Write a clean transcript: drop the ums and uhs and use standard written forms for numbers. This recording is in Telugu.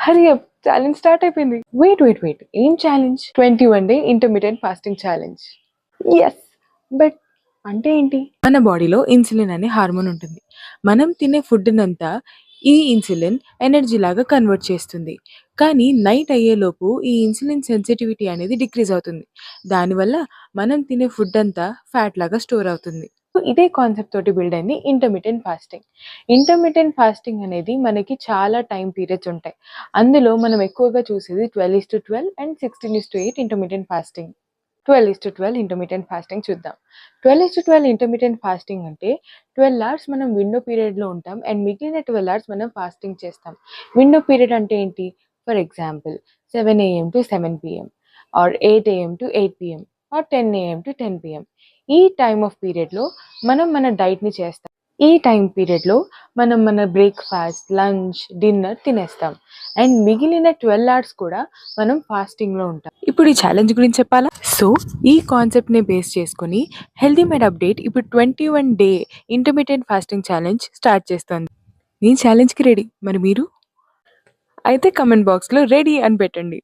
హరి అప్ ఛాలెంజ్ స్టార్ట్ అయిపోయింది. వెయిట్ ఏం challenge? 21 day intermediate fasting challenge. Yes, but అంటే ఏంటి? మన బాడీలో ఇన్సులిన్ అనే హార్మోన్ ఉంటుంది. మనం తినే ఫుడ్ నంతా ఈ ఇన్సులిన్ ఎనర్జీ లాగా కన్వర్ట్ చేస్తుంది. కానీ నైట్ అయ్యేలోపు ఈ ఇన్సులిన్ సెన్సిటివిటీ అనేది డిక్రీజ్ అవుతుంది. దానివల్ల మనం తినే ఫుడ్ అంతా ఫ్యాట్ లాగా స్టోర్ అవుతుంది. ఇదే కాన్సెప్ట్ తోటి బిల్డ్ అయింది ఇంటర్మీడియట్ ఫాస్టింగ్. ఇంటర్మీడియట్ ఫాస్టింగ్ అనేది మనకి చాలా టైం పీరియడ్స్ ఉంటాయి. అందులో మనం ఎక్కువగా చూసేది 12:12 and 16:8 intermediate fasting. 12:12 intermediate fasting చూద్దాం. 12:12 ఇంటర్మీడియట్ ఫాస్టింగ్ అంటే 12 అవర్స్ మనం విండో పీరియడ్లో ఉంటాం అండ్ మిగిలిన 12 అవర్స్ మనం ఫాస్టింగ్ చేస్తాం. విండో పీరియడ్ అంటే ఏంటి? For example 7 AM to 7 PM or 8 AM to 8 PM or 10 AM to 10 PM. ఈ టైమ్ ఆఫ్ పీరియడ్లో మనం మన డైట్ని చేస్తాం. ఈ టైం పీరియడ్లో మనం మన బ్రేక్ఫాస్ట్, లంచ్, డిన్నర్ తినేస్తాం అండ్ మిగిలిన 12 అవర్స్ కూడా మనం ఫాస్టింగ్లో ఉంటాం. ఇప్పుడు ఈ ఛాలెంజ్ గురించి చెప్పాలా? సో ఈ కాన్సెప్ట్ని బేస్ చేసుకొని హెల్దీ మేడ్ అప్డేట్ ఇప్పుడు 21 day intermediate fasting challenge start చేస్తుంది. నేను ఛాలెంజ్కి రెడీ, మరి మీరు? అయితే కమెంట్ బాక్స్లో రెడీ అని పెట్టండి.